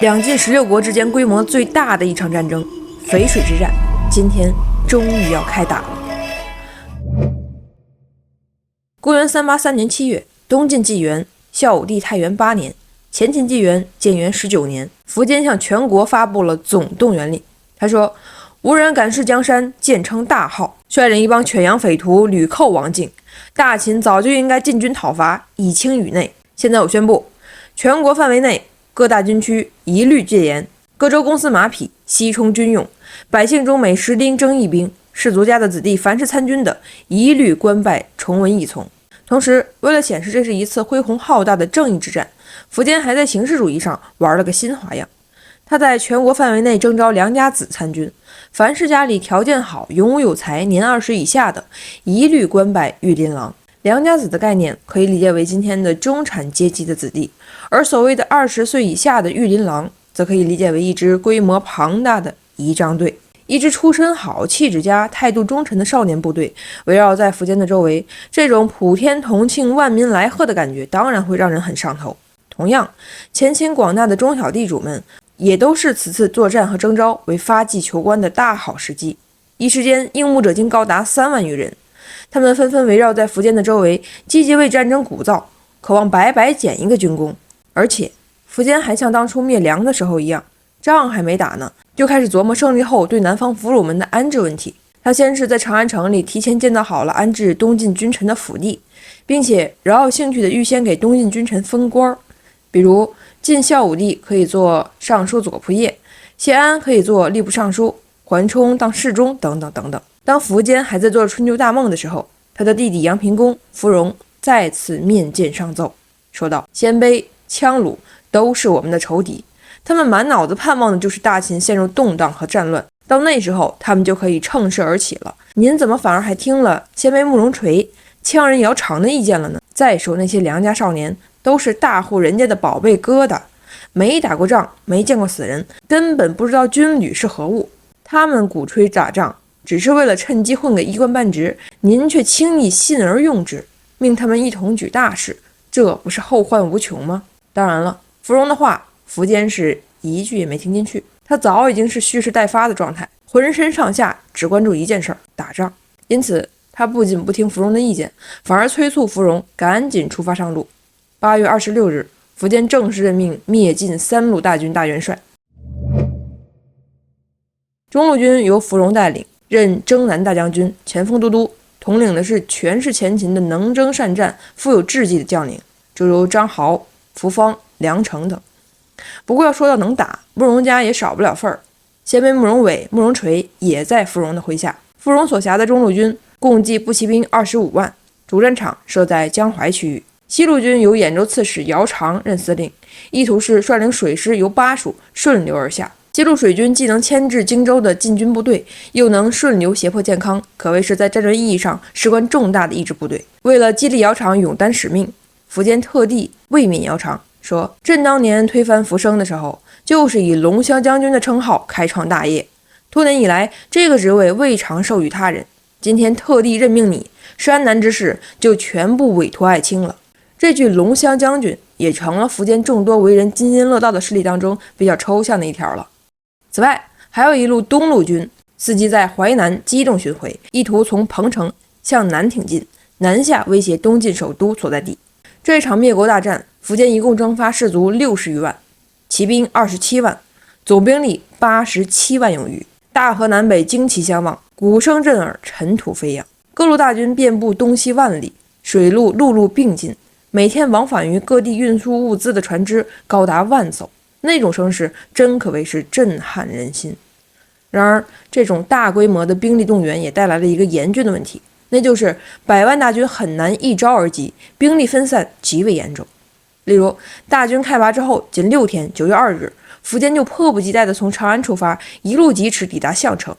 两晋16国之间规模最大的一场战争——淝水之战，今天终于要开打了。公元383年7月，东晋纪元孝武帝太元8年，前秦纪元建元19年，苻坚向全国发布了总动员令。他说：“无人敢视江山，渐称大号。”率领一帮犬羊匪徒屡寇王境，大秦早就应该进军讨伐，以清宇内。现在我宣布，全国范围内各大军区一律戒严，各州公司马匹悉充军用，百姓中每10丁征一兵，士族家的子弟凡是参军的，一律官拜崇文义从。同时，为了显示这是一次恢宏浩大的正义之战，苻坚还在形式主义上玩了个新花样。他在全国范围内征召良家子参军，凡是家里条件好、勇武有才、年20以下的，一律官拜御林郎。良家子的概念可以理解为今天的中产阶级的子弟，而所谓的20岁以下的御林郎，则可以理解为一支规模庞大的仪仗队，一支出身好、气质佳、态度忠诚的少年部队，围绕在苻坚的周围，这种普天同庆、万民来贺的感觉，当然会让人很上头。同样，前秦广大的中小地主们，也都是此次作战和征召为发迹求官的大好时机。一时间，应募者竟高达3万余人，他们纷纷围绕在苻坚的周围，积极为战争鼓噪，渴望白白捡一个军功。而且，苻坚还像当初灭梁的时候一样，仗还没打呢，就开始琢磨胜利后对南方俘虏们的安置问题。他先是在长安城里提前建造好了安置东晋君臣的府地，并且饶有兴趣的预先给东晋君臣封官，比如晋孝武帝可以做尚书左仆射，谢安可以做吏部尚书，桓冲当侍中，等等等等。当苻坚还在做春秋大梦的时候，他的弟弟阳平公芙蓉再次面见上奏，说道：“鲜卑、羌虏都是我们的仇敌，他们满脑子盼望的就是大秦陷入动荡和战乱，到那时候他们就可以乘势而起了。您怎么反而还听了鲜卑慕容垂、羌人姚苌的意见了呢？再说那些良家少年，都是大户人家的宝贝疙瘩，没打过仗，没见过死人，根本不知道军旅是何物。他们鼓吹打仗，只是为了趁机混个一官半职，您却轻易信而用之，命他们一同举大事，这不是后患无穷吗？”当然了，芙蓉的话，苻坚是一句也没听进去。他早已经是蓄势待发的状态，浑身上下只关注一件事儿：打仗。因此，他不仅不听芙蓉的意见，反而催促芙蓉赶紧出发上路。8月26日，苻坚正式任命灭晋3路大军大元帅。中路军由芙蓉带领，任征南大将军、前锋都督，统领的是全是前秦的能征善战、富有智计的将领，诸如张豪、扶方、梁成等。不过要说到能打，慕容家也少不了份儿。鲜卑慕容伟、慕容垂也在芙蓉的麾下。芙蓉所辖的中路军共计步骑兵25万，主战场设在江淮区域。西路军由兖州刺史姚苌任司令，意图是率领水师由巴蜀顺流而下。西路水军既能牵制荆州的禁军部队，又能顺流胁迫建康，可谓是在战略意义上事关重大的一支部队。为了激励姚苌勇担使命，苻坚特地慰勉姚苌，说：“朕当年推翻苻生的时候，就是以龙骧将军的称号开创大业，多年以来这个职位未尝授予他人，今天特地任命你，山南之事就全部委托爱卿了。”这句龙骧将军也成了苻坚众多为人津津乐道的事例当中比较抽象的一条了。此外，还有一路东路军，伺机在淮南机动巡回，意图从彭城向南挺进，南下威胁东晋首都所在地。这场灭国大战，苻坚一共征发士卒60余万，骑兵27万，总兵力87万有余。大河南北旌旗相望，鼓声震耳，尘土飞扬。各路大军遍布东西万里，水陆陆路并进，每天往返于各地运输物资的船只高达万艘，那种声势真可谓是震撼人心。然而，这种大规模的兵力动员也带来了一个严峻的问题，那就是100万大军很难一朝而集，兵力分散极为严重。例如，大军开拔之后仅6天，9月2日，苻坚就迫不及待地从长安出发，一路疾驰抵达项城。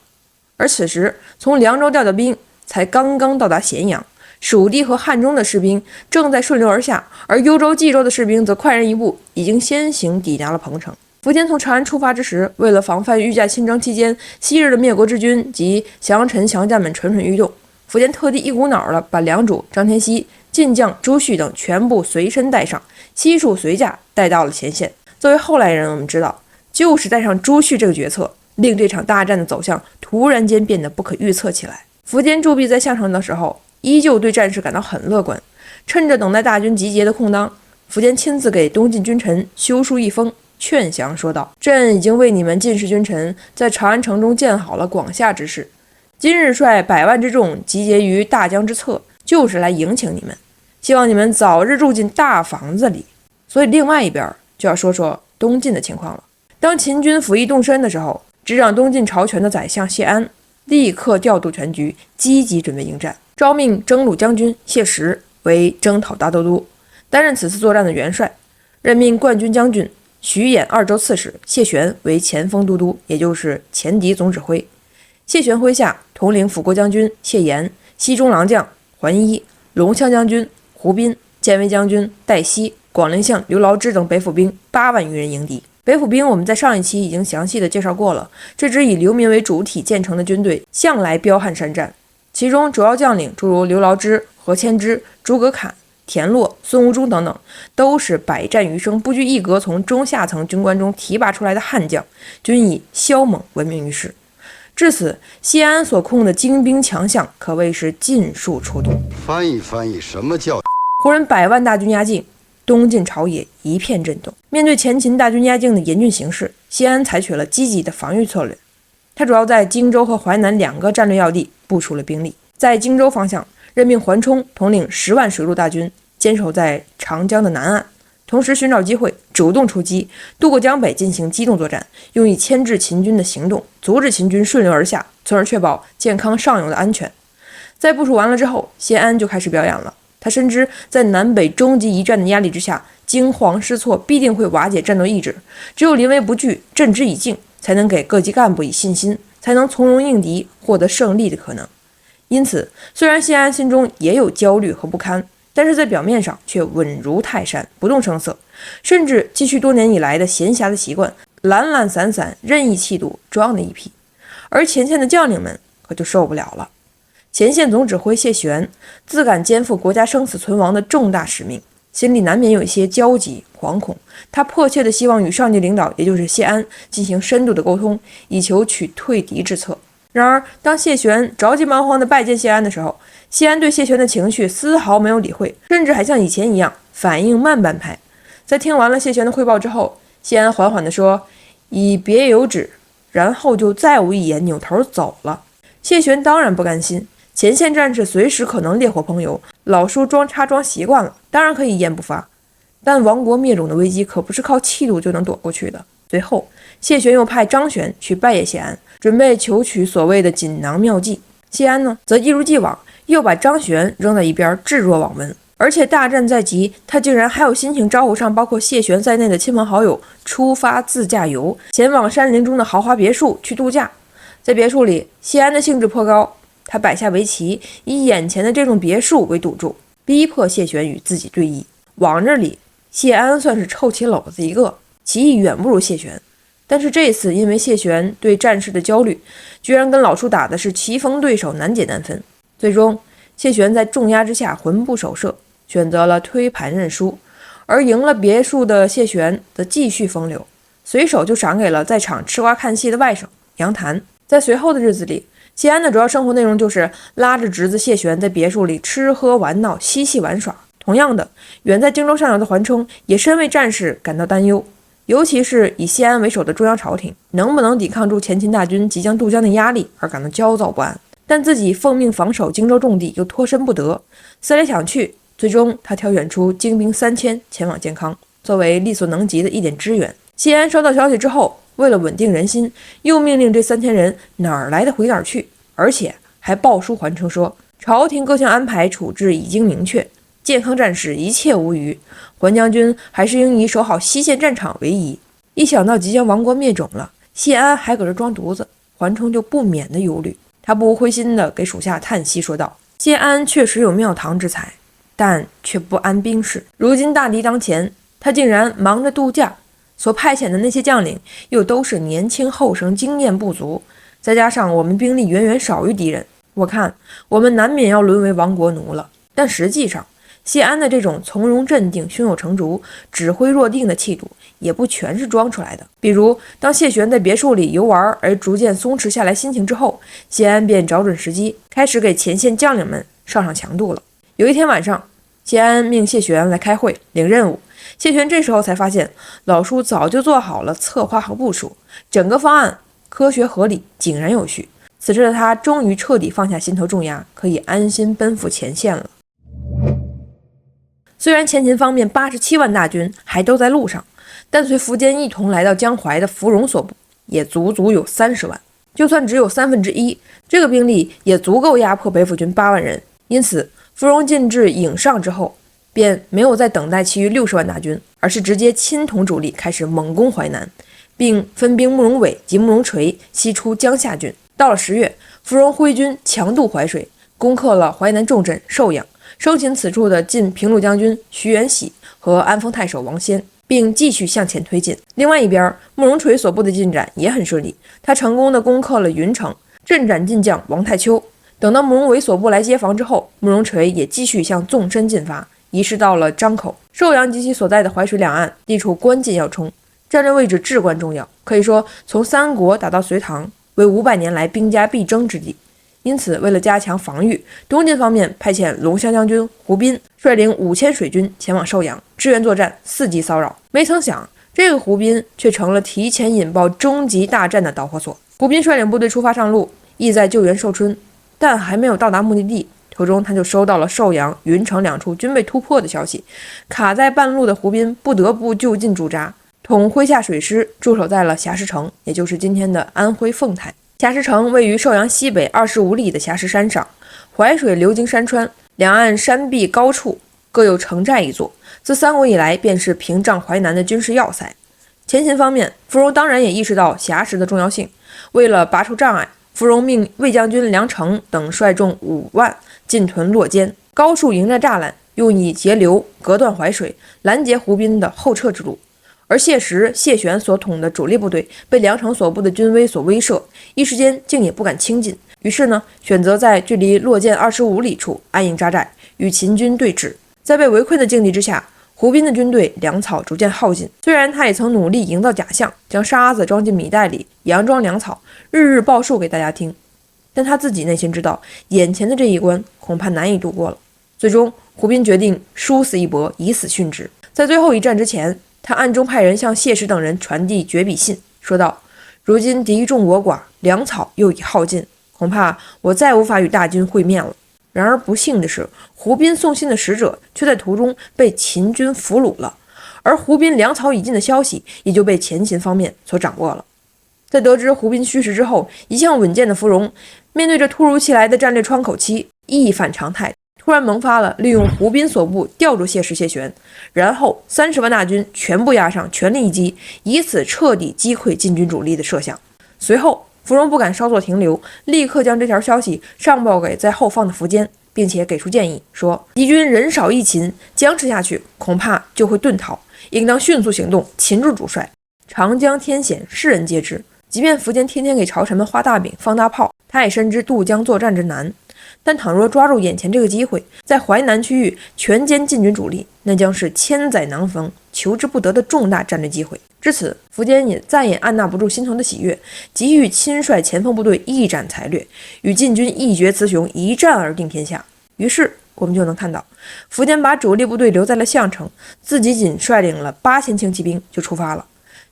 而此时，从凉州调的兵才刚刚到达咸阳，蜀地和汉中的士兵正在顺流而下，而幽州、冀州的士兵则快人一步，已经先行抵达了彭城。苻坚从长安出发之时，为了防范御驾亲征期间昔日的灭国之军及降臣降将们蠢蠢欲动，苻坚特地一股脑的把梁主张天锡、晋将朱旭等全部随身带上，悉数随驾带到了前线。作为后来人，我们知道就是带上朱旭这个决策，令这场大战的走向突然间变得不可预测起来。苻坚驻壁在项城的时候，依旧对战事感到很乐观。趁着等待大军集结的空当，苻坚亲自给东晋君臣修书一封，劝降说道：“朕已经为你们晋士君臣在长安城中建好了广厦之势，今日率100万之众集结于大江之侧，就是来迎请你们，希望你们早日住进大房子里。”所以另外一边就要说说东晋的情况了。当秦军甫一动身的时候，执掌东晋朝权的宰相谢安立刻调度全局，积极准备迎战，招命征虏将军谢石为征讨大都督，担任此次作战的元帅，任命冠军将军徐兖2州刺史谢玄为前锋都督，也就是前敌总指挥。谢玄麾下统领辅国将军谢岩、西中郎将桓伊、龙骧将军胡斌、建威将军戴希、广陵相刘牢之等北府兵8万余人迎敌。北府兵我们在上一期已经详细的介绍过了，这支以流民为主体建成的军队向来彪悍善战，其中主要将领诸如刘牢之、何谦之、诸葛侃、田洛、孙吴忠等等，都是百战余生、不拘一格从中下层军官中提拔出来的悍将，均以骁猛闻名于世。至此，谢安所控的精兵强项可谓是尽数出动。翻译翻译，什么叫胡人100万大军压境，东晋朝野一片震动。面对前秦大军压境的严峻形势，谢安采取了积极的防御策略。他主要在荆州和淮南2个战略要地部署了兵力。在荆州方向，任命桓冲统领10万水陆大军，坚守在长江的南岸，同时寻找机会主动出击，渡过江北进行机动作战，用以牵制秦军的行动，阻止秦军顺流而下，从而确保健康上游的安全。在部署完了之后，谢安就开始表演了。他深知在南北终极一战的压力之下，惊慌失措必定会瓦解战斗意志，只有临危不惧、镇之以静，才能给各级干部以信心，才能从容应敌，获得胜利的可能。因此，虽然谢安心中也有焦虑和不堪，但是在表面上却稳如泰山，不动声色，甚至继续多年以来的闲暇的习惯，懒懒散散、任意气度装的一批。而前线的将领们可就受不了了。前线总指挥谢玄自感肩负国家生死存亡的重大使命，心里难免有一些焦急惶恐。他迫切地希望与上级领导，也就是谢安进行深度的沟通，以求取退敌之策。然而当谢玄着急忙慌地拜见谢安的时候，谢安对谢玄的情绪丝毫没有理会，甚至还像以前一样反应慢半拍。在听完了谢玄的汇报之后，谢安缓缓地说：“以别有旨。”然后就再无一言，扭头走了。谢玄当然不甘心，前线战士随时可能烈火烹油，老叔装叉装习惯了，当然可以一言不发。但亡国灭种的危机可不是靠气度就能躲过去的。随后，谢玄又派张玄去拜谒谢安，准备求取所谓的锦囊妙计。谢安呢，则一如既往，又把张玄扔在一边，置若罔闻。而且大战在即，他竟然还有心情招呼上包括谢玄在内的亲朋好友出发自驾游，前往山林中的豪华别墅去度假。在别墅里，谢安的兴致颇高，他摆下围棋，以眼前的这种别墅为赌注，逼迫谢玄与自己对弈。往日里，谢安算是臭棋篓子一个，棋艺远不如谢玄。但是这次因为谢玄对战事的焦虑，居然跟老叔打的是棋逢对手，难解难分。最终，谢玄在重压之下魂不守舍，选择了推盘认输。而赢了别墅的谢玄则继续风流，随手就赏给了在场吃瓜看戏的外甥杨谭。在随后的日子里，谢安的主要生活内容就是拉着侄子谢玄在别墅里吃喝玩闹、嬉戏玩耍。同样的，远在荆州上游的桓冲也深为战事感到担忧，尤其是以谢安为首的中央朝廷能不能抵抗住前秦大军即将渡江的压力而感到焦躁不安。但自己奉命防守荆州重地又脱身不得，思来想去，最终他挑选出精兵3000前往建康，作为力所能及的一点支援。谢安收到消息之后，为了稳定人心，又命令这3000人哪儿来的回哪儿去，而且还报书桓冲说，朝廷各项安排处置已经明确，建康战事一切无虞，桓将军还是应以守好西线战场为宜。一想到即将亡国灭种了，谢安还搁这装犊子，桓冲就不免的忧虑。他不无灰心地给属下叹息说道：“谢安确实有庙堂之才，但却不安兵事。如今大敌当前，他竟然忙着度假，所派遣的那些将领又都是年轻后生，经验不足，再加上我们兵力远远少于敌人，我看我们难免要沦为亡国奴了。”但实际上，谢安的这种从容镇定、胸有成竹、指挥若定的气度，也不全是装出来的。比如，当谢玄在别墅里游玩而逐渐松弛下来心情之后，谢安便找准时机，开始给前线将领们上强度了。有一天晚上，谢安命谢玄来开会领任务，谢玄这时候才发现，老叔早就做好了策划和部署，整个方案科学合理，井然有序。此时的他终于彻底放下心头重压，可以安心奔赴前线了。虽然前秦方面87万大军还都在路上，但随苻坚一同来到江淮的芙蓉所部也足足有30万，就算只有1/3，这个兵力也足够压迫北府军8万人。因此芙蓉进至颍上之后，便没有再等待其余60万大军，而是直接亲统主力开始猛攻淮南，并分兵慕容伟及慕容垂西出江夏郡。到了10月，芙蓉挥军强渡淮水，攻克了淮南重镇寿阳，生擒此处的晋平陆将军徐元喜和安丰太守王先，并继续向前推进。另外一边，慕容垂所部的进展也很顺利，他成功的攻克了云城，镇斩晋将王太丘。等到慕容伟所部来接防之后，慕容垂也继续向纵深进发，移师到了张口。寿阳及其所在的淮水两岸地处关键要冲，战略位置至关重要，可以说从三国打到隋唐，为500年来兵家必争之地。因此，为了加强防御，东晋方面派遣龙骧将军胡斌率领5000水军前往寿阳支援作战，伺机骚扰。没曾想，这个胡斌却成了提前引爆终极大战的导火索。胡斌率领部队出发上路，意在救援寿春，但还没有到达目的地，途中他就收到了寿阳、云城两处均被突破的消息。卡在半路的胡斌不得不就近驻扎，统麾下水师驻守在了硖石城，也就是今天的安徽凤台。硖石城位于寿阳西北25里的硖石山上，淮水流经山川，两岸山壁高处各有城寨一座，自三国以来便是屏障淮南的军事要塞。前秦方面，芙蓉当然也意识到硖石的重要性，为了拔除障碍，芙蓉命魏将军梁成等率众5万进屯洛间，高树营寨栅栏，用以截流，隔断淮水，拦截胡斌的后撤之路。而谢石、谢玄所统的主力部队被梁成所部的军威所威慑，一时间竟也不敢轻进，于是呢，选择在距离洛涧25里处安营扎寨，与秦军对峙。在被围困的境地之下，胡斌的军队粮草逐渐耗尽。虽然他也曾努力营造假象，将沙子装进米袋里，佯装粮草，日日报数给大家听，但他自己内心知道，眼前的这一关恐怕难以度过了。最终，胡斌决定殊死一搏，以死殉职。在最后一战之前，他暗中派人向谢石等人传递绝笔信，说道：如今敌众我寡，粮草又已耗尽，恐怕我再无法与大军会面了。然而不幸的是，胡斌送信的使者却在途中被秦军俘虏了，而胡斌粮草已尽的消息也就被前秦方面所掌握了。在得知胡斌虚实之后，一向稳健的芙蓉面对着突如其来的战略窗口期，一反常态，突然萌发了利用胡斌所部吊住谢石、谢玄，然后30万大军全部压上，全力一击，以此彻底击溃晋军主力的设想。随后芙蓉不敢稍作停留，立刻将这条消息上报给在后方的苻坚，并且给出建议，说敌军人少益勤，僵持下去恐怕就会遁逃，应当迅速行动，擒住主帅。长江天险，世人皆知，即便苻坚天天给朝臣们画大饼放大炮，他也深知渡江作战之难。但倘若抓住眼前这个机会，在淮南区域全歼晋军主力，那将是千载难逢、求之不得的重大战略机会。至此，苻坚也再也按捺不住心头的喜悦，急于亲率前锋部队一展才略，与晋军一决雌雄，一战而定天下。于是我们就能看到，苻坚把主力部队留在了项城，自己仅率领了8000轻骑兵就出发了，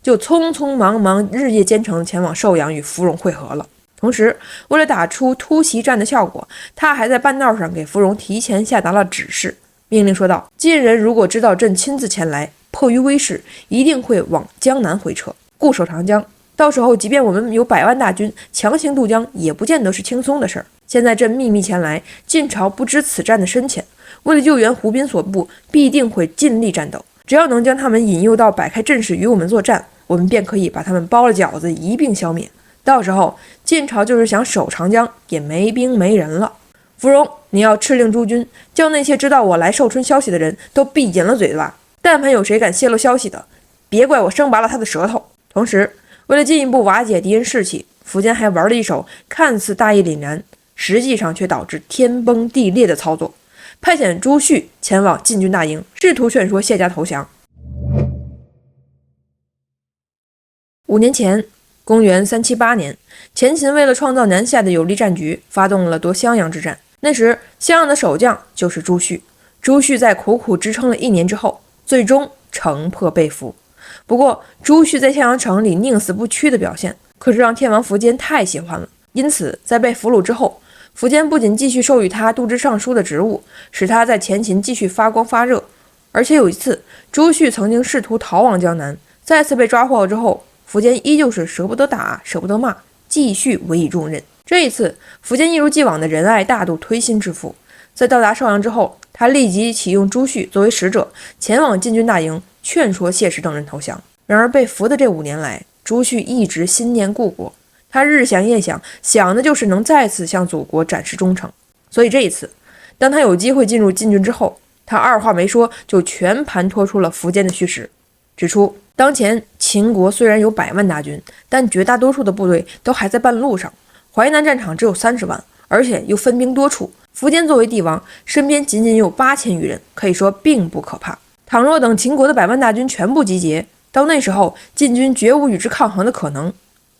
就匆匆忙忙日夜兼程前往寿阳与芙蓉会合了。同时，为了打出突袭战的效果，他还在半道上给芙蓉提前下达了指示，命令说道：晋人如果知道朕亲自前来，迫于威势，一定会往江南回撤，固守长江。到时候即便我们有100万大军强行渡江，也不见得是轻松的事儿。现在朕秘密前来，晋朝不知此战的深浅，为了救援胡斌所部，必定会尽力战斗。只要能将他们引诱到摆开阵势与我们作战，我们便可以把他们包了饺子一并消灭。到时候晋朝就是想守长江也没兵没人了。芙蓉，你要敕令诸军，叫那些知道我来寿春消息的人都闭紧了嘴巴，但凡有谁敢泄露消息的，别怪我生拔了他的舌头。同时，为了进一步瓦解敌人士气，苻坚还玩了一手看似大义凛然，实际上却导致天崩地裂的操作，派遣朱旭前往晋军大营，试图劝说谢家投降。5年前，公元378年，前秦为了创造南下的有利战局，发动了夺襄阳之战。那时，襄阳的守将就是朱旭。朱旭在苦苦支撑了1年之后，最终城破被俘。不过，朱旭在襄阳城里宁死不屈的表现，可是让天王苻坚太喜欢了。因此，在被俘虏之后，苻坚不仅继续授予他度支尚书的职务，使他在前秦继续发光发热，而且有一次，朱旭曾经试图逃往江南，再次被抓获之后，苻坚依旧是舍不得打，舍不得骂，继续委以重任。这一次，苻坚一如既往的仁爱大度，推心置腹。在到达邵阳之后，他立即启用朱旭作为使者，前往晋军大营，劝说谢石等人投降。然而被俘的这5年来，朱旭一直心念故国，他日想夜想，想的就是能再次向祖国展示忠诚。所以这一次，当他有机会进入晋军之后，他二话没说就全盘托出了苻坚的虚实，指出当前秦国虽然有100万大军，但绝大多数的部队都还在半路上，淮南战场只有30万，而且又分兵多处。苻坚作为帝王，身边仅仅有8000余人，可以说并不可怕。倘若等秦国的100万大军全部集结，到那时候晋军绝无与之抗衡的可能。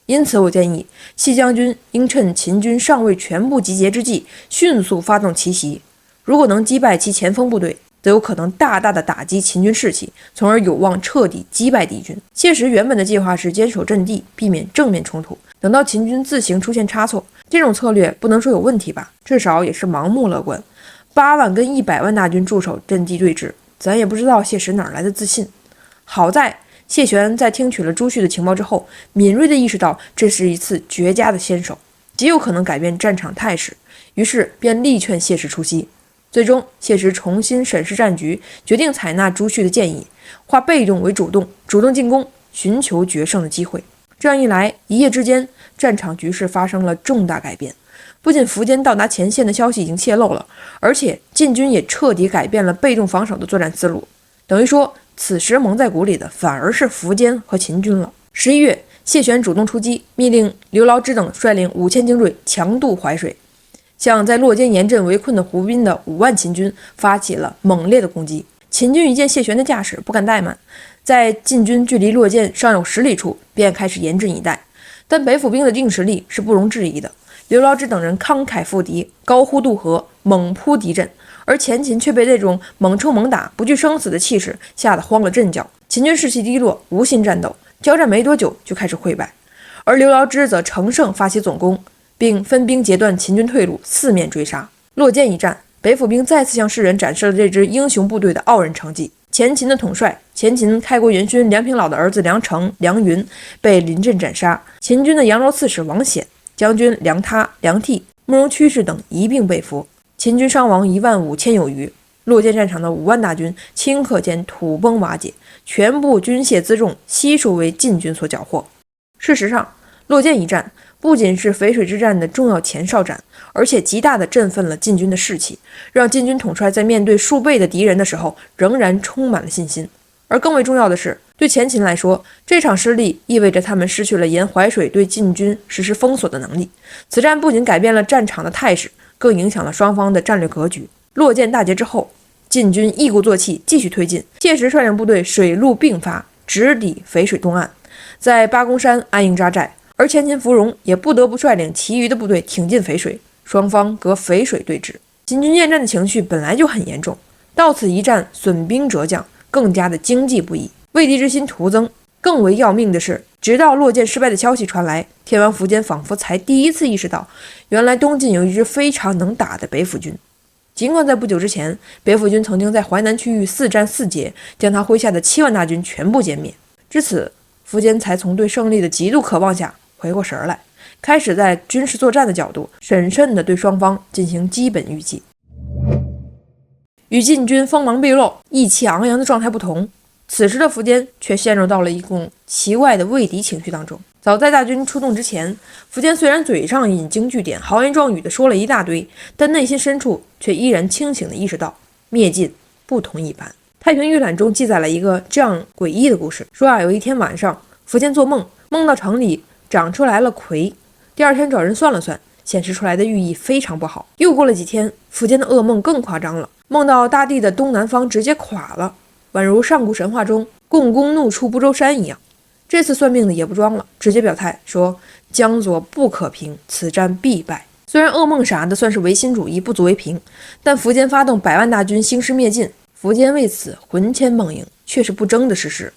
因此我建议西将军应趁秦军尚未全部集结之际，迅速发动奇袭。如果能击败其前锋部队，则有可能大大的打击秦军士气，从而有望彻底击败敌军。谢石原本的计划是坚守阵地，避免正面冲突，等到秦军自行出现差错。这种策略不能说有问题吧，至少也是盲目乐观。8万跟100万大军驻守阵地对峙，咱也不知道谢石哪来的自信。好在谢玄在听取了朱旭的情报之后，敏锐地意识到这是一次绝佳的先手，极有可能改变战场态势，于是便力劝谢石出击。最终，谢石重新审视战局，决定采纳朱旭的建议，化被动为主动，主动进攻，寻求决胜的机会。这样一来，一夜之间，战场局势发生了重大改变。不仅苻坚到达前线的消息已经泄露了，而且晋军也彻底改变了被动防守的作战思路。等于说，此时蒙在鼓里的反而是苻坚和秦军了。11月，谢玄主动出击，命令刘牢之等率领5000精锐强渡淮水，向在洛间严阵围困的胡斌的5万秦军发起了猛烈的攻击。秦军一见谢玄的架势，不敢怠慢，在晋军距离洛间尚有10里处，便开始严阵以待。但北府兵的硬实力是不容置疑的，刘牢之等人慷慨赴敌，高呼渡河，猛扑敌阵，而前秦却被这种猛冲猛打、不惧生死的气势吓得慌了阵脚。秦军士气低落，无心战斗，交战没多久就开始溃败。而刘牢之则乘胜发起总攻，并分兵截断秦军退路，四面追杀。洛间一战，北府兵再次向世人展示了这支英雄部队的傲人成绩。前秦的统帅，前秦开国元勋梁平老的儿子梁成、梁云被临阵斩杀，秦军的扬州刺史王显、将军梁他、梁替、慕容屈氏等一并被俘，秦军伤亡15000有余。洛间战场的5万大军顷刻间土崩瓦解，全部军械辎重悉数为晋军所缴获。事实上，洛间一战不仅是淝水之战的重要前哨战，而且极大地振奋了晋军的士气，让晋军统帅在面对数倍的敌人的时候仍然充满了信心。而更为重要的是，对前秦来说，这场失利意味着他们失去了沿淮水对晋军实施封锁的能力。此战不仅改变了战场的态势，更影响了双方的战略格局。洛间大捷之后，晋军一鼓作气继续推进，谢石率领部队水陆并发，直抵淝水东岸，在八公山安营扎寨。而前秦芙蓉也不得不率领其余的部队挺进淝水，双方隔淝水对峙。秦军厌战的情绪本来就很严重，到此一战损兵折将，更加的经济不已，畏敌之心徒增。更为要命的是，直到洛间失败的消息传来，天王苻坚仿佛才第一次意识到，原来东晋有一支非常能打的北府军。尽管在不久之前，北府军曾经在淮南区域4战4捷，将他麾下的7万大军全部歼灭。至此，苻坚才从对胜利的极度渴望下回过神来，开始在军事作战的角度审慎地对双方进行基本预计。与晋军锋芒毕露、意气昂扬的状态不同，此时的苻坚却陷入到了一种奇怪的畏敌情绪当中。早在大军出动之前，苻坚虽然嘴上引经据典、豪言壮语地说了一大堆，但内心深处却依然清醒地意识到灭晋不同一般。太平御览中记载了一个这样诡异的故事，说有一天晚上，苻坚做梦，梦到城里长出来了葵，第二天找人算了算，显示出来的寓意非常不好。又过了几天，苻坚的噩梦更夸张了，梦到大地的东南方直接垮了，宛如上古神话中共工怒触不周山一样。这次算命的也不装了，直接表态说江左不可平，此战必败。虽然噩梦啥的算是唯心主义，不足为凭，但苻坚发动100万大军兴师灭晋，苻坚为此魂牵梦萦，却是不争的事实。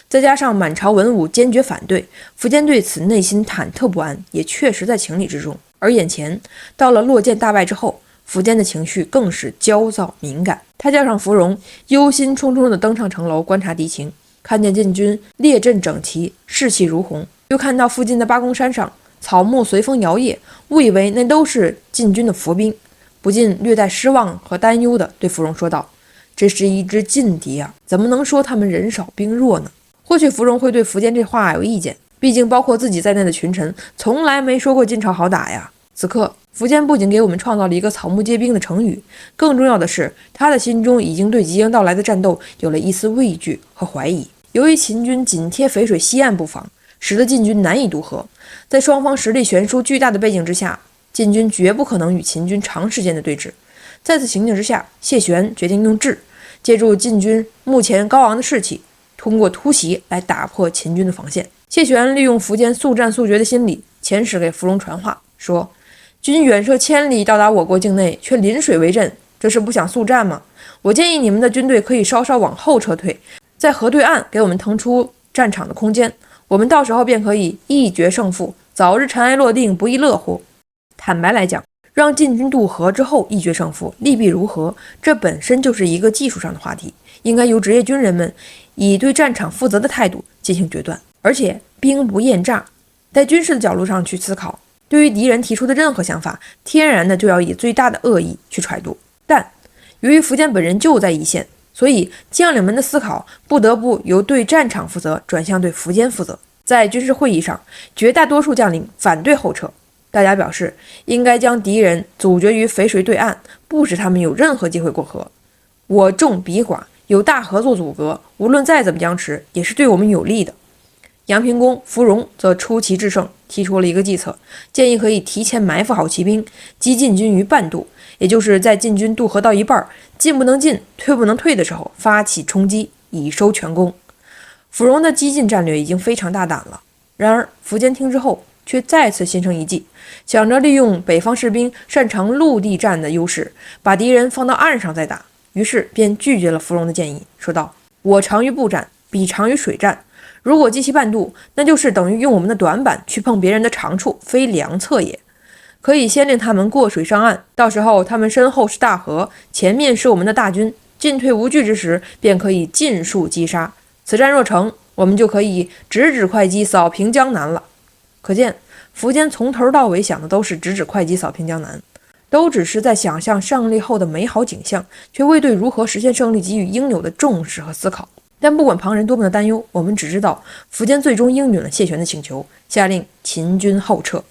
再加上满朝文武坚决反对，苻坚对此内心忐忑不安，也确实在情理之中。而眼前到了洛涧大败之后，苻坚的情绪更是焦躁敏感。他叫上芙蓉，忧心忡忡地登上城楼观察敌情，看见晋军列阵整齐，士气如虹，又看到附近的八公山上草木随风摇曳，误以为那都是晋军的伏兵，不禁略带失望和担忧地对芙蓉说道：“这是一支劲敌啊，怎么能说他们人少兵弱呢？”或许芙蓉会对苻坚这话有意见，毕竟包括自己在内的群臣从来没说过晋朝好打呀。此刻苻坚不仅给我们创造了一个草木皆兵的成语，更重要的是他的心中已经对即将到来的战斗有了一丝畏惧和怀疑。由于秦军紧贴淝水西岸布防，使得晋军难以渡河，在双方实力悬殊巨大的背景之下，晋军绝不可能与秦军长时间的对峙。在此情景之下，谢玄决定用智，借助晋军目前高昂的士气，通过突袭来打破秦军的防线。谢玄利用苻坚速战速决的心理，遣使给芙蓉传话，说军远涉千里到达我国境内，却临水围阵，这是不想速战吗？我建议你们的军队可以稍稍往后撤退，在河对岸给我们腾出战场的空间，我们到时候便可以一决胜负，早日尘埃落定，不亦乐乎？坦白来讲，让晋军渡河之后一决胜负，利弊如何，这本身就是一个技术上的话题，应该由职业军人们以对战场负责的态度进行决断。而且兵不厌诈，在军事的角度上去思考，对于敌人提出的任何想法，天然的就要以最大的恶意去揣度。但由于苻坚本人就在一线，所以将领们的思考不得不由对战场负责转向对苻坚负责。在军事会议上，绝大多数将领反对后撤，大家表示应该将敌人阻绝于淝水对岸，不使他们有任何机会过河。我众比寡，有大河做阻隔，无论再怎么僵持，也是对我们有利的。阳平公芙蓉则出奇制胜，提出了一个计策，建议可以提前埋伏好骑兵，击晋军于半渡，也就是在晋军渡河到一半，进不能进，退不能退的时候发起冲击，以收全功。芙蓉的激进战略已经非常大胆了，然而苻坚听之后却再次心生一计，想着利用北方士兵擅长陆地战的优势，把敌人放到岸上再打，于是便拒绝了芙蓉的建议，说道：“我长于步战，彼长于水战，如果击其半渡，那就是等于用我们的短板去碰别人的长处，非良策也。可以先令他们过水上岸，到时候他们身后是大河，前面是我们的大军，进退无据之时，便可以尽数击杀。此战若成，我们就可以直指会稽，扫平江南了。”可见苻坚从头到尾想的都是直指会稽，扫平江南，都只是在想象胜利后的美好景象，却未对如何实现胜利给予应有的重视和思考。但不管旁人多么的担忧，我们只知道苻坚最终应允了谢玄的请求，下令秦军后撤。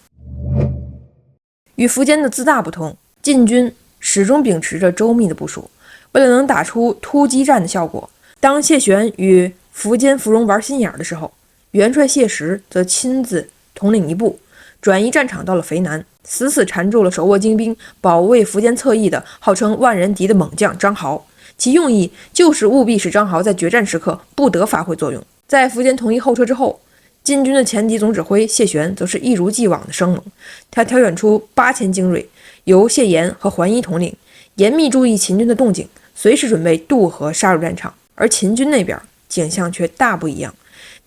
与苻坚的自大不同，晋军始终秉持着周密的部署，为了能打出突击战的效果，当谢玄与苻坚、芙蓉玩心眼的时候，元帅谢石则亲自统领一部，转移战场到了淝南，死死缠住了手握精兵、保卫苻坚侧翼的号称万人敌的猛将张豪。其用意就是务必使张豪在决战时刻不得发挥作用。在苻坚同意后撤之后，晋军的前敌总指挥谢玄则是一如既往的生猛，他挑选出8000精锐，由谢岩和桓伊统领，严密注意秦军的动静，随时准备渡河杀入战场。而秦军那边景象却大不一样，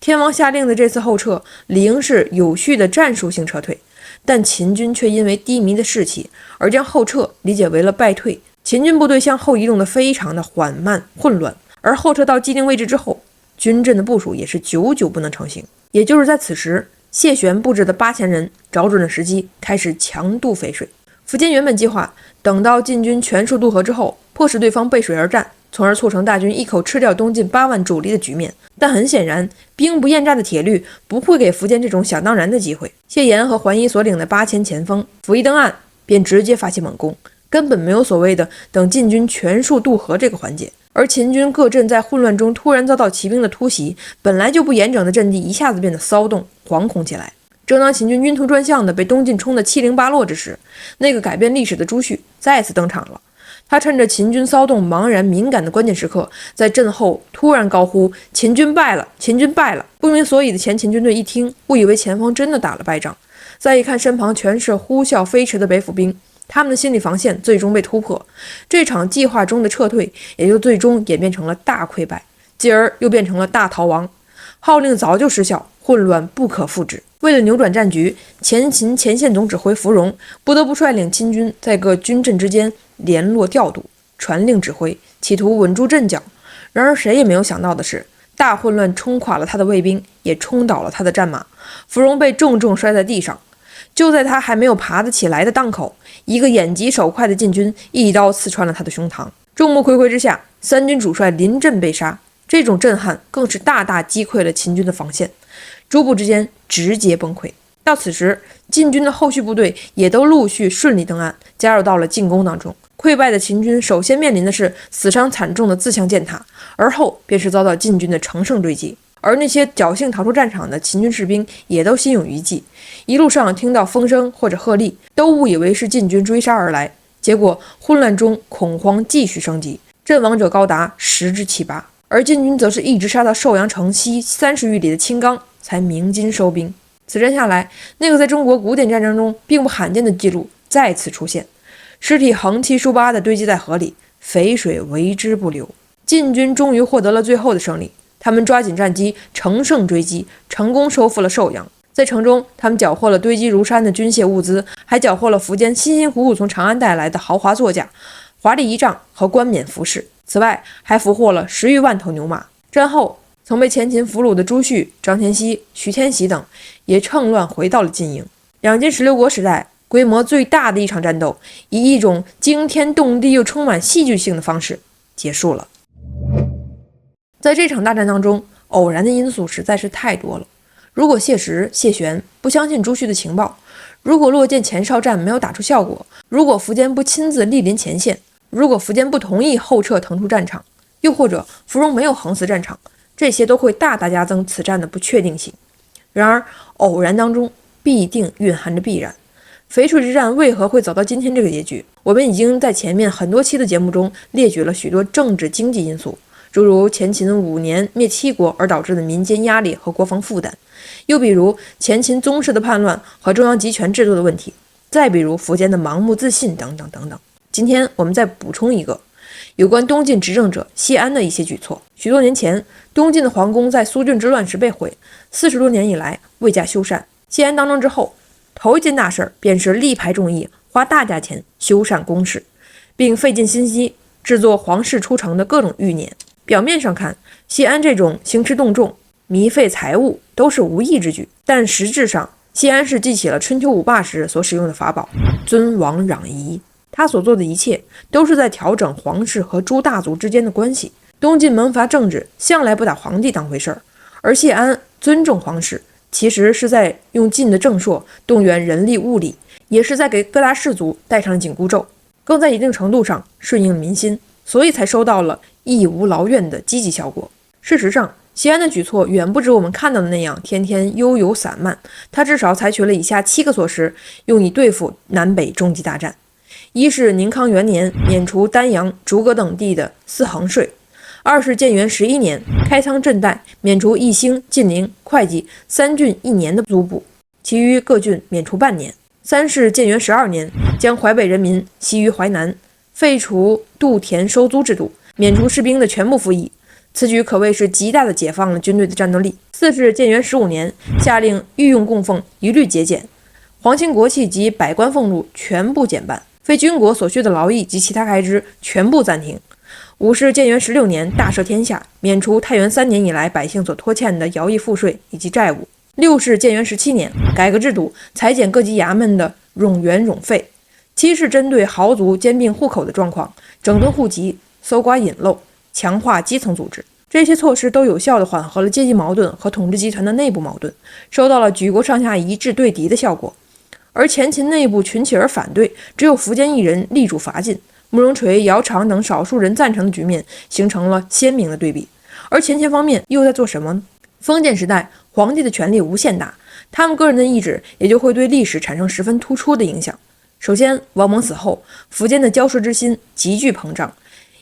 天王下令的这次后撤理应是有序的战术性撤退，但秦军却因为低迷的士气而将后撤理解为了败退。秦军部队向后移动的非常的缓慢混乱，而后撤到既定位置之后，军阵的部署也是久久不能成型。也就是在此时，谢玄布置的8000人找准了时机，开始强渡淝水。苻坚原本计划等到晋军全数渡河之后，迫使对方背水而战，从而促成大军一口吃掉东晋8万主力的局面。但很显然，兵不厌诈的铁律不会给苻坚这种想当然的机会。谢岩和桓伊所领的8000前锋，甫一登岸便直接发起猛攻，根本没有所谓的等晋军全数渡河这个环节。而秦军各阵在混乱中突然遭到骑兵的突袭，本来就不严整的阵地一下子变得骚动惶恐起来。正当秦军晕头转向的被东晋冲得七零八落之时，那个改变历史的朱旭再次登场了。他趁着秦军骚动茫然敏感的关键时刻，在阵后突然高呼秦军败了，秦军败了。不明所以的前秦军队一听，误以为前方真的打了败仗，再一看身旁全是呼啸飞驰的北府兵，他们的心理防线最终被突破，这场计划中的撤退也就最终演变成了大溃败，继而又变成了大逃亡。号令早就失效，混乱不可复制。为了扭转战局，前秦前线总指挥芙蓉不得不率领亲军在各军阵之间联络调度，传令指挥，企图稳住阵脚。然而谁也没有想到的是，大混乱冲垮了他的卫兵，也冲倒了他的战马。芙蓉被重重摔在地上，就在他还没有爬得起来的当口，一个眼疾手快的晋军一刀刺穿了他的胸膛。众目睽睽之下，三军主帅临阵被杀，这种震撼更是大大击溃了秦军的防线，诸部之间直接崩溃。到此时，晋军的后续部队也都陆续顺利登岸，加入到了进攻当中。溃败的秦军首先面临的是死伤惨重的自相践踏，而后便是遭到晋军的乘胜追击。而那些侥幸逃出战场的秦军士兵也都心有余悸，一路上听到风声或者鹤唳，都误以为是晋军追杀而来。结果混乱中恐慌继续升级，阵亡者高达10至7、8，而晋军则是一直杀到寿阳城西30余里的青冈才鸣金收兵。此战下来，那个在中国古典战争中并不罕见的记录再次出现，尸体横七竖八地堆积在河里，淝水为之不流。晋军终于获得了最后的胜利，他们抓紧战机，乘胜追击，成功收复了寿阳。在城中，他们缴获了堆积如山的军械物资，还缴获了苻坚辛辛苦苦从长安带来的豪华座驾、华丽仪仗和冠冕服饰。此外，还俘获了10余万头牛马。战后，曾被前秦俘虏的朱旭、张天锡、徐天喜等也趁乱回到了晋营。两晋16国时代规模最大的一场战斗，以一种惊天动地又充满戏剧性的方式结束了。在这场大战当中，偶然的因素实在是太多了。如果谢石、谢玄不相信朱旭的情报，如果洛涧前哨战没有打出效果，如果苻坚不亲自莅临前线，如果苻坚不同意后撤腾出战场，又或者芙蓉没有横死战场，这些都会大大加增此战的不确定性。然而偶然当中必定蕴含着必然。淝水之战为何会走到今天这个结局，我们已经在前面很多期的节目中列举了许多政治经济因素，诸如前秦5年灭7国而导致的民间压力和国防负担，又比如前秦宗室的叛乱和中央集权制度的问题，再比如苻坚的盲目自信等等等等。今天我们再补充一个有关东晋执政者谢安的一些举措。许多年前，东晋的皇宫在苏峻之乱时被毁，40多年以来未加修缮。谢安当政之后，头一件大事便是力排众议，花大价钱修缮宫室，并费尽心机制作皇室出城的各种御辇。表面上看，谢安这种兴师动众、糜费财物都是无益之举，但实质上，谢安是记起了春秋五霸时所使用的法宝尊王攘夷。他所做的一切都是在调整皇室和诸大族之间的关系。东晋门阀政治向来不把皇帝当回事儿，而谢安尊重皇室，其实是在用晋的正朔动员人力物力，也是在给各大氏族戴上紧箍咒，更在一定程度上顺应民心，所以才收到了义无劳怨的积极效果。事实上，谢安的举措远不止我们看到的那样天天悠游散漫，他至少采取了以下7个措施，用以对付南北中极大战。一是宁康元年免除丹阳、诸葛等地的四衡税；二是建元11年开仓赈贷，免除义兴、晋陵、会稽3郡1年的租布，其余各郡免除半年；三是建元12年将淮北人民西于淮南，废除度田收租制度，免除士兵的全部服役，此举可谓是极大的解放了军队的战斗力。四是建元15年下令御用供奉一律节俭，皇亲国戚及百官俸禄全部减半，非军国所需的劳役及其他开支全部暂停。五是建元16年大赦天下，免除太元3年以来百姓所拖欠的徭役赋税以及债务。六是建元17年改革制度，裁减各级衙门的冗员冗费。七是针对豪族兼并户口的状况，整顿户籍，搜刮隐漏，强化基层组织。这些措施都有效地缓和了阶级矛盾和统治集团的内部矛盾，收到了举国上下一致对敌的效果。而前秦内部群起而反对，只有苻坚一人力主伐晋，慕容垂、姚苌等少数人赞成的局面形成了鲜明的对比。而前秦方面又在做什么呢？封建时代，皇帝的权力无限大，他们个人的意志也就会对历史产生十分突出的影响。首先，王蒙死后，苻坚的骄奢之心急剧膨胀，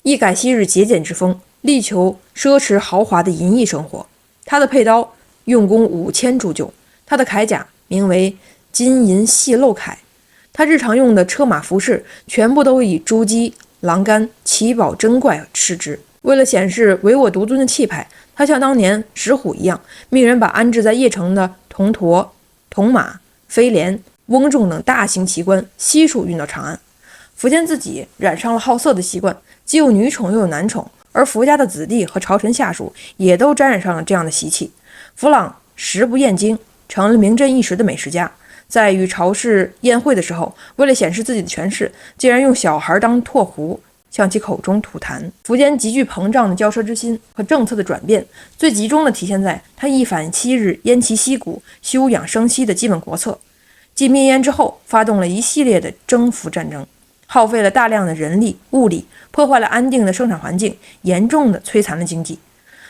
一改昔日节俭之风，力求奢侈豪华的淫逸生活。他的佩刀用工5000铸就，他的铠甲名为金银细镂铠，他日常用的车马服饰全部都以朱玑、琅玕、奇宝珍怪饰之。为了显示唯我独尊的气派，他像当年石虎一样，命人把安置在邺城的铜驼、铜马、飞廉、翁仲等大型奇观悉数运到长安。苻坚自己染上了好色的习惯，既有女宠又有男宠，而苻家的子弟和朝臣下属也都沾染上了这样的习气。苻朗食不厌精，成了名震一时的美食家。在与朝士宴会的时候，为了显示自己的权势，竟然用小孩当唾壶向其口中吐痰。苻坚急剧膨胀的骄奢之心和政策的转变，最集中的体现在他一反昔日偃旗息鼓、休养生息的基本国策。继灭燕之后，发动了一系列的征服战争，耗费了大量的人力物力，破坏了安定的生产环境，严重的摧残了经济。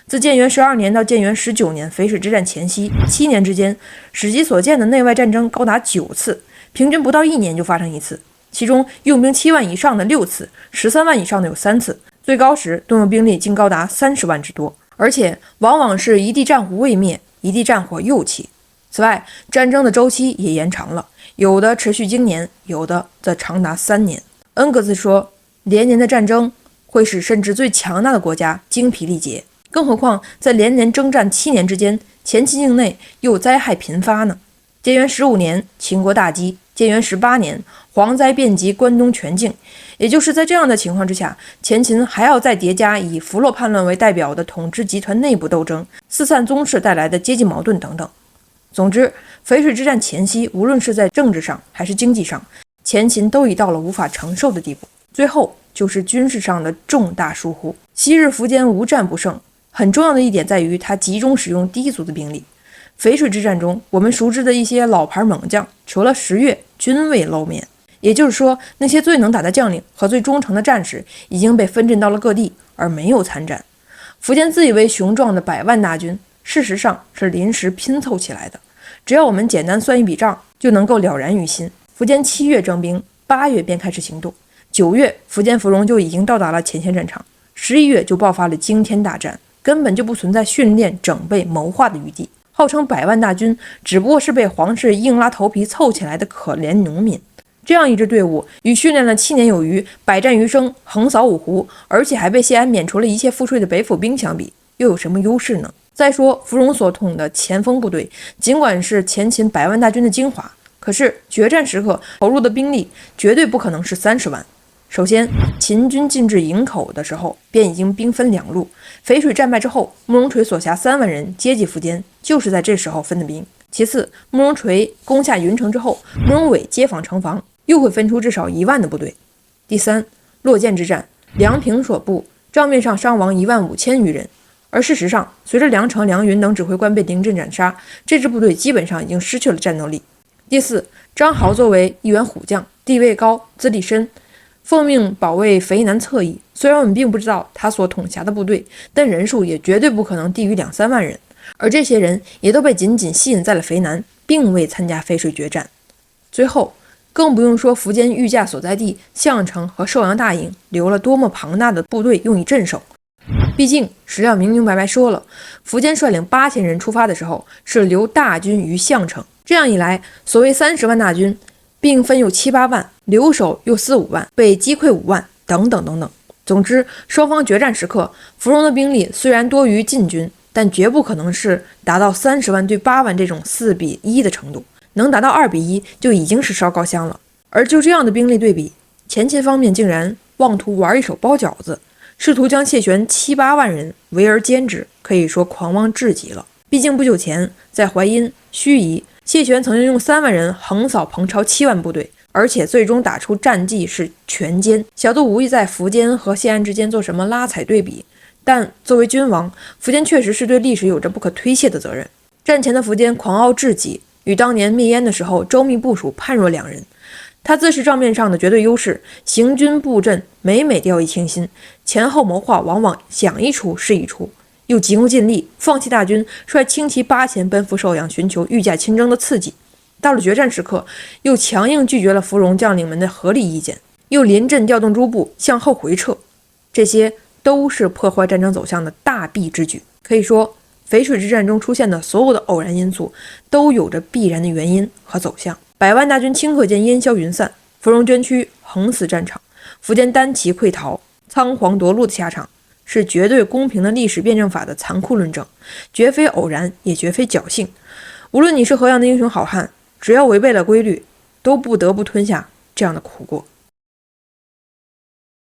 自建元12年到建元19年淝水之战前夕7年之间，史籍所见的内外战争高达9次，平均不到1年就发生一次，其中用兵7万以上的6次，13万以上的有3次，最高时动用兵力竟高达30万之多，而且往往是一地战火未灭，一地战火又起。此外，战争的周期也延长了，有的持续经年，有的则长达3年。恩格斯说，连年的战争会使甚至最强大的国家精疲力竭，更何况在连年征战7年之间，前秦境内又灾害频发呢？建元15年，秦国大饥；建元18年，蝗灾遍及关东全境。也就是在这样的情况之下，前秦还要再叠加以弗洛叛乱为代表的统治集团内部斗争、四散宗室带来的阶级矛盾等等。总之，淝水之战前夕，无论是在政治上还是经济上，前秦都已到了无法承受的地步。最后就是军事上的重大疏忽。昔日苻坚无战不胜，很重要的一点在于他集中使用低俗的兵力。淝水之战中，我们熟知的一些老牌猛将，除了石越，均未露面。也就是说，那些最能打的将领和最忠诚的战士已经被分镇到了各地，而没有参战。苻坚自以为雄壮的100万大军，事实上是临时拼凑起来的。只要我们简单算一笔账，就能够了然于心。苻坚7月征兵，8月便开始行动，9月苻坚芙蓉就已经到达了前线战场，11月就爆发了惊天大战，根本就不存在训练、整备、谋划的余地。号称100万大军，只不过是被皇室硬拉头皮凑起来的可怜农民。这样一支队伍，与训练了7年有余、百战余生、横扫五湖，而且还被谢安免除了一切赋税的北府兵相比，又有什么优势呢？再说芙蓉所统的前锋部队，尽管是前秦100万大军的精华，可是决战时刻投入的兵力绝对不可能是30万。首先，秦军进至营口的时候，便已经兵分2路。淝水战败之后，慕容垂所辖3万人接济苻坚，就是在这时候分的兵。其次，慕容垂攻下云城之后，慕容伟接防城防，又会分出至少1万的部队。第三，洛涧之战，梁平所部账面上伤亡15000余人，而事实上，随着梁成、梁云等指挥官被临阵斩杀，这支部队基本上已经失去了战斗力。第四，张豪作为一员虎将，地位高，资历深，奉命保卫淝南侧翼。虽然我们并不知道他所统辖的部队，但人数也绝对不可能低于2-3万人，而这些人也都被紧紧吸引在了淝南，并未参加淝水决战。最后，更不用说苻坚御驾所在地项城和寿阳大营留了多么庞大的部队用以镇守。毕竟史料明明白白说了，苻坚率领8000人出发的时候是留大军于项城，这样一来，所谓30万大军并分有7-8万，留守又4-5万，被击溃5万，等等等等。总之，双方决战时刻，芙蓉的兵力虽然多于晋军，但绝不可能是达到30万对8万这种4:1的程度，能达到2:1就已经是烧高香了。而就这样的兵力对比，前秦方面竟然妄图玩一手包饺子，试图将谢玄7-8万人围而歼之，可以说狂妄至极了。毕竟不久前在淮阴、盱眙，谢玄曾经用3万人横扫彭超7万部队，而且最终打出战绩是全歼。小杜无意在苻坚和谢安之间做什么拉踩对比，但作为君王，苻坚确实是对历史有着不可推卸的责任。战前的苻坚狂傲至极，与当年灭燕的时候周密部署判若两人。他自是账面上的绝对优势，行军布阵每掉以轻心，前后谋划往往想一出是一出，又急功近利，放弃大军，率轻骑8000奔赴寿阳，寻求御驾亲征的刺激。到了决战时刻，又强硬拒绝了芙蓉将领们的合理意见，又临阵调动诸部向后回撤，这些都是破坏战争走向的大弊之举。可以说，淝水之战中出现的所有的偶然因素都有着必然的原因和走向。百万大军顷刻间烟消云散，芙蓉捐躯，横死战场，苻坚单骑溃逃，仓皇夺路的下场，是绝对公平的历史辩证法的残酷论证，绝非偶然，也绝非侥幸。无论你是何样的英雄好汉，只要违背了规律，都不得不吞下这样的苦果。